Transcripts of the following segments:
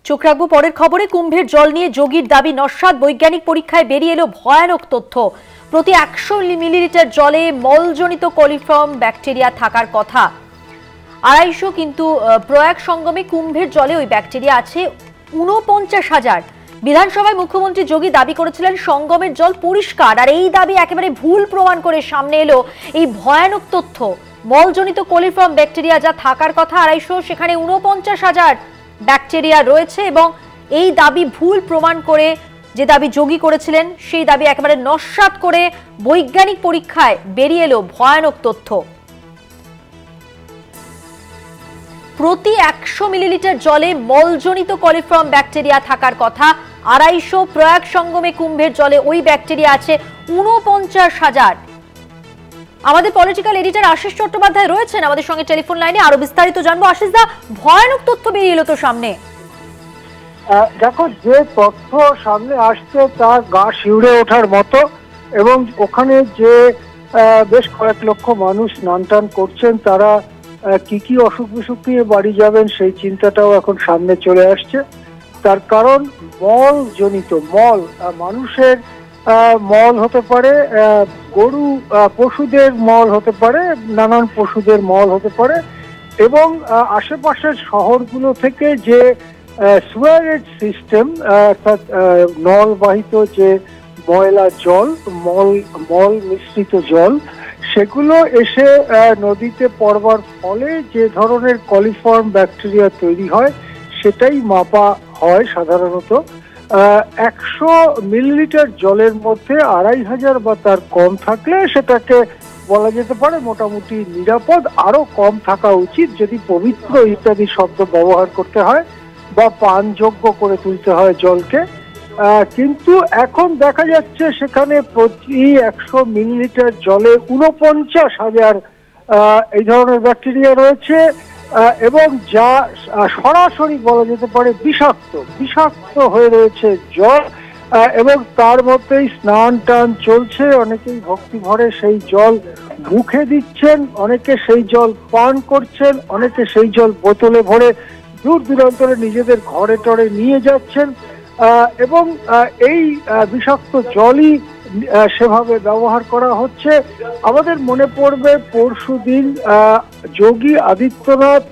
চোখ রাখবো পরের খবরে। কুম্ভের জল নিয়ে যোগীর দাবি নস্যাৎ। বৈজ্ঞানিক পরীক্ষায় বেরিয়ে এলো ভয়ানক তথ্য। প্রতি 100 মিলিলিটার জলে মলজনিত কলিফর্ম ব্যাকটেরিয়া থাকার কথা 250, কিন্তু প্রয়াগ সঙ্গমে কুম্ভের জলে ওই ব্যাকটেরিয়া আছে 49,000। বিধানসভায় মুখ্যমন্ত্রী যোগী দাবি করেছিলেন সঙ্গমের জল পরিষ্কার, আর এই দাবি একেবারে ভুল প্রমাণ করে সামনে এলো এই ভয়ানক তথ্য। মলজনিত কলিফর্ম ব্যাকটেরিয়া যা থাকার কথা 250, সেখানে 49,000 ব্যাকটেরিয়া রয়েছে, এবং এই দাবি ভুল প্রমাণ করে যে দাবি যোগী করেছিলেন সেই দাবি একেবারে নস্যাৎ করে বৈজ্ঞানিক পরীক্ষায় বেরিয়ে এলো ভয়ানক তথ্য। প্রতি 100 মিলিলিটার জলে মলজনিত কলিফর্ম ব্যাকটেরিয়া থাকার কথা 250। প্রয়াগ সঙ্গমে কুম্ভের জলে ওই ব্যাকটেরিয়া আছে 49,000। আমাদের পলিটিক্যাল এডিটর আশিস চট্টোপাধ্যায় রয়েছেন আমাদের সঙ্গে টেলিফোন লাইনে, আরো বিস্তারিত জানবো। আশিস দা, ভয়ানক তথ্য বেরিয়ে এলো তো সামনে। দেখো, যে তথ্য সামনে আসছে তা গা শিউরে ওঠার মতো, এবং ওখানে যে বেশ কয়েক লক্ষ মানুষ স্নান টান করছেন, তারা কি কি অসুখ বিসুখ নিয়ে বাড়ি যাবেন সেই চিন্তাটাও এখন সামনে চলে আসছে। তার কারণ মলজনিত মল, মানুষের মল হতে পারে, গরু পশুদের মল হতে পারে, নানান পশুদের মল হতে পারে, এবং আশেপাশের শহরগুলো থেকে যে সুয়ারেজ সিস্টেম, অর্থাৎ নলবাহিত যে ময়লা জল, মল মিশ্রিত জল, সেগুলো এসে নদীতে পড়বার ফলে যে ধরনের কলিফর্ম ব্যাকটেরিয়া তৈরি হয় সেটাই মাপা হয় সাধারণত। 100 মিলিলিটার জলের মধ্যে 2,500 বা তার কম থাকলে সেটাকে বলা যেতে পারে মোটামুটি নিরাপদ। আরো কম থাকা উচিত যদি পবিত্র ইত্যাদি শব্দ ব্যবহার করতে হয় বা পানযোগ্য করে তুলতে হয় জলকে। কিন্তু এখন দেখা যাচ্ছে সেখানে প্রতি 100 মিলিলিটার জলে 49,000 এই ধরনের ব্যাকটেরিয়া রয়েছে, এবং যা সরাসরি বলা যেতে পারে বিষাক্ত হয়ে রয়েছে জল, এবং তার মধ্যেই স্নান টান চলছে। অনেকেই ভক্তি ভরে সেই জল মুখে দিচ্ছেন, অনেকে সেই জল পান করছেন, অনেকে সেই জল বোতলে ভরে দূর দূরান্তরে নিজেদের ঘরে টরে নিয়ে যাচ্ছেন, এবং এই বিষাক্ত জলই সেভাবে ব্যবহার করা হচ্ছে। আমাদের মনে পড়বে পরশুদিন যোগী আদিত্যনাথ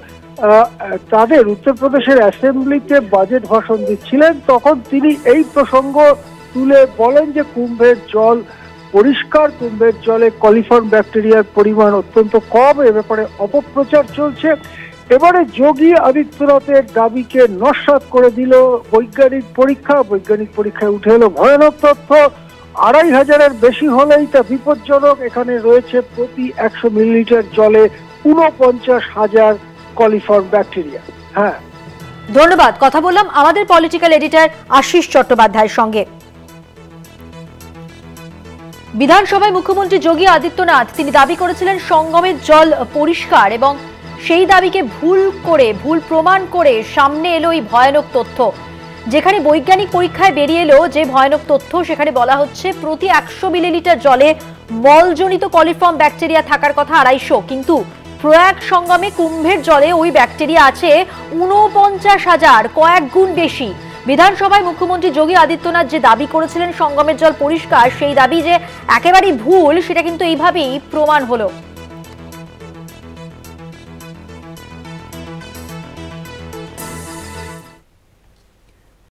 তাদের উত্তরপ্রদেশের অ্যাসেম্বলিতে বাজেট ভাষণ দিচ্ছিলেন, তখন তিনি এই প্রসঙ্গ তুলে বলেন যে কুম্ভের জল পরিষ্কার, কুম্ভের জলে কলিফর্ম ব্যাকটেরিয়ার পরিমাণ অত্যন্ত কম, এ ব্যাপারে অপপ্রচার চলছে। এবারে যোগী আদিত্যনাথের দাবিকে নস্যাৎ করে দিল বৈজ্ঞানিক পরীক্ষায় উঠে এলো ভয়ানক তথ্য। 2,500-এর বেশি হলেই তা বিপজ্জনক। এখানে রয়েছে প্রতি 100 মিলিলিটার জলে 49,000 কলিফর্ম ব্যাকটেরিয়া। হ্যাঁ, ধন্যবাদ। কথা বললাম আমাদের পলিটিক্যাল এডিটর আশিস চট্টোপাধ্যায়ের সঙ্গে। বিধানসভায় মুখ্যমন্ত্রী যোগী আদিত্যনাথ তিনি দাবি করেছিলেন সঙ্গমের জল পরিষ্কার, এবং সেই দাবিকে ভুল প্রমাণ করে সামনে এলো এই ভয়ানক তথ্য। যেখানে বৈজ্ঞানিক পরীক্ষায় বেরিয়ে এলো যে ভয়ানক তথ্য, সেখানে বলা হচ্ছে প্রতি 100 মিলিলিটার জলে মলজনিত কলিফর্ম ব্যাকটেরিয়া থাকার কথা 250, কিন্তু প্রয়াগ সঙ্গমে কুম্ভের জলে ওই ব্যাকটেরিয়া আছে 49,000, কয়েক গুণ বেশি। বিধানসভায় মুখ্যমন্ত্রী যোগী আদিত্যনাথ যে দাবি করেছিলেন সঙ্গমের জল পরিষ্কার, সেই দাবি যে একেবারেই ভুল সেটা কিন্তু এইভাবেই প্রমাণ হলো।